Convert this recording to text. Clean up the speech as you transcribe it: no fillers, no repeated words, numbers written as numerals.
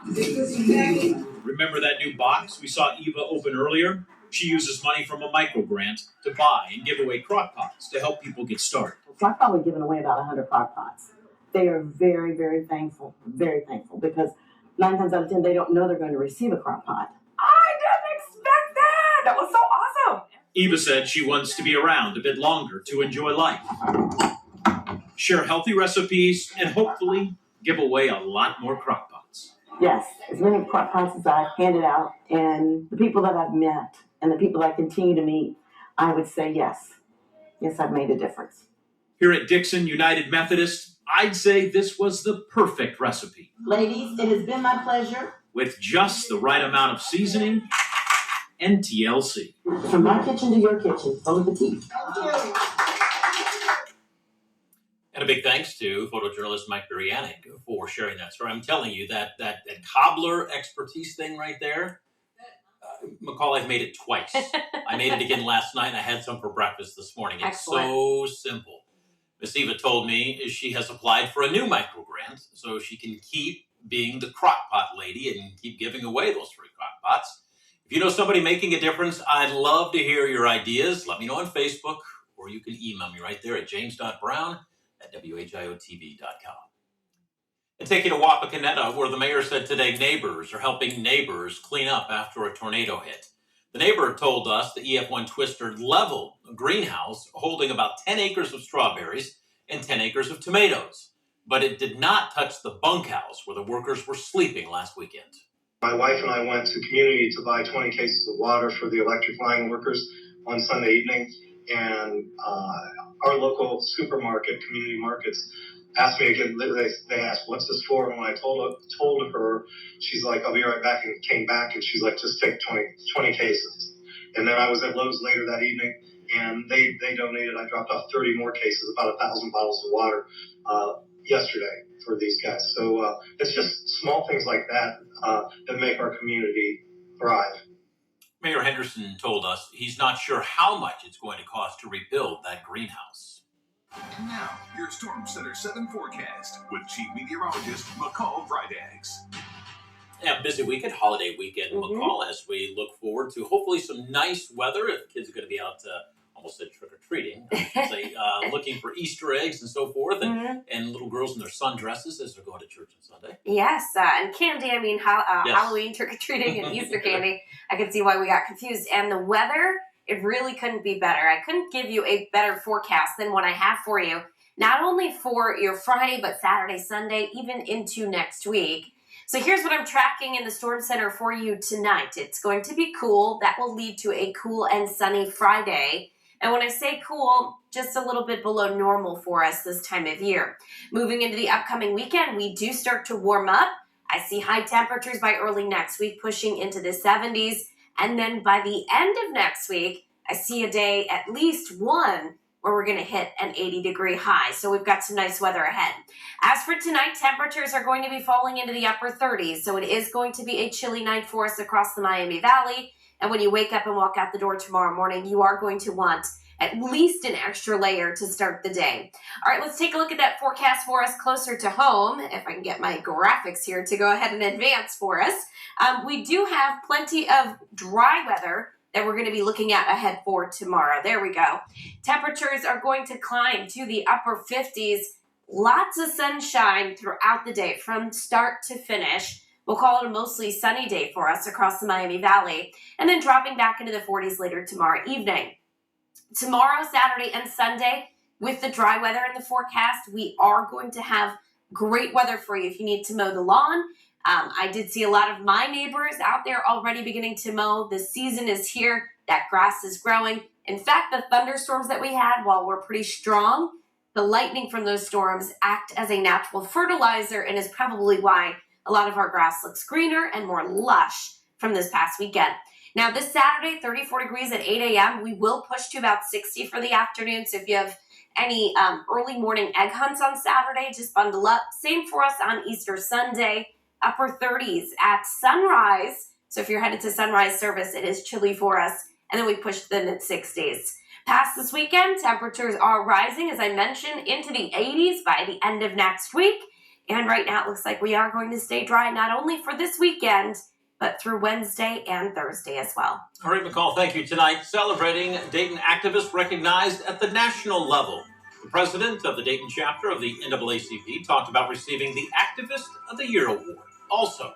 Remember that new box we saw Eva open earlier? She uses money from a micro grant to buy and give away crock pots to help people get started. So I've probably given away about 100 crock pots. They are very, very thankful, because 9 times out of 10, they don't know they're going to receive a crock pot. I didn't expect that. That was so awesome. Eva said she wants to be around a bit longer to enjoy life, share healthy recipes, and hopefully give away a lot more crock pots. Yes, as many crock pots as I've handed out, and the people that I've met and the people I continue to meet, I would say yes. Yes, I've made a difference. Here at Dixon United Methodist, I'd say this was the perfect recipe. Ladies, it has been my pleasure. With just the right amount of seasoning and TLC. From my kitchen to your kitchen, Bon Appetit. Thank you. And a big thanks to photojournalist Mike Burianik for sharing that story. I'm telling you, that cobbler expertise thing right there, McCall, I've made it twice. I made it again last night, and I had some for breakfast this morning. It's Excellent. So simple. Miss Eva told me she has applied for a new micro grant so she can keep being the crock pot lady and keep giving away those free crock pots. If you know somebody making a difference, I'd love to hear your ideas. Let me know on Facebook, or you can email me right there at james.brown@whiotv.com. And taking to Wapakoneta, where the mayor said today neighbors are helping neighbors clean up after a tornado hit. The neighbor told us the EF1 twister leveled a greenhouse holding about 10 acres of strawberries and 10 acres of tomatoes, but it did not touch the bunkhouse where the workers were sleeping last weekend. My wife and I went to community to buy 20 cases of water for the electric line workers on Sunday evening, and our local supermarket, community markets, asked me again. They asked, "What's this for?" And when I told her, she's like, "I'll be right back," and came back, and she's like, "Just take 20 cases." And then I was at Lowe's later that evening, and they donated. I dropped off 30 more cases, about 1,000 bottles of water yesterday for these guys. So it's just small things like that that make our community thrive. Mayor Henderson told us he's not sure how much it's going to cost to rebuild that greenhouse. Now, your Storm Center 7 forecast with Chief Meteorologist McCall Vrydaghs. Yeah, busy weekend, holiday weekend, McCall, as we look forward to hopefully some nice weather. If kids are going to be out, almost said trick-or-treating, looking for Easter eggs and so forth, and little girls in their sundresses as they're going to church on Sunday. Yes, and candy, Yes. Halloween, trick-or-treating, and Easter candy. I can see why we got confused. And the weather, it really couldn't be better. I couldn't give you a better forecast than what I have for you, not only for your Friday, but Saturday, Sunday, even into next week. So here's what I'm tracking in the Storm Center for you tonight. It's going to be cool. That will lead to a cool and sunny Friday. And when I say cool, just a little bit below normal for us this time of year. Moving into the upcoming weekend, we do start to warm up. I see high temperatures by early next week, pushing into the 70s. And then by the end of next week, I see a day, at least one, where we're going to hit an 80-degree high. So we've got some nice weather ahead. As for tonight, temperatures are going to be falling into the upper 30s. So it is going to be a chilly night for us across the Miami Valley. And when you wake up and walk out the door tomorrow morning, you are going to want at least an extra layer to start the day. All right, let's take a look at that forecast for us closer to home. If I can get my graphics here to go ahead and advance for us. We do have plenty of dry weather that we're going to be looking at ahead for tomorrow. There we go. Temperatures are going to climb to the upper 50s. Lots of sunshine throughout the day from start to finish. We'll call it a mostly sunny day for us across the Miami Valley, and then dropping back into the 40s later tomorrow evening. Tomorrow, Saturday, and Sunday, with the dry weather in the forecast, we are going to have great weather for you if you need to mow the lawn. I did see a lot of my neighbors out there already beginning to mow. The season is here. That grass is growing. In fact, the thunderstorms that we had, while were pretty strong, the lightning from those storms act as a natural fertilizer and is probably why a lot of our grass looks greener and more lush from this past weekend. Now, this Saturday, 34 degrees at 8 a.m. We will push to about 60 for the afternoon. So if you have any early morning egg hunts on Saturday, just bundle up. Same for us on Easter Sunday, upper 30s at sunrise. So if you're headed to sunrise service, it is chilly for us. And then we push to the mid-60s. Past this weekend, temperatures are rising, as I mentioned, into the 80s by the end of next week. And right now it looks like we are going to stay dry, not only for this weekend, but through Wednesday and Thursday as well. All right, McCall, thank you. Tonight, celebrating Dayton activists recognized at the national level. The president of the Dayton chapter of the NAACP talked about receiving the Activist of the Year award. Also,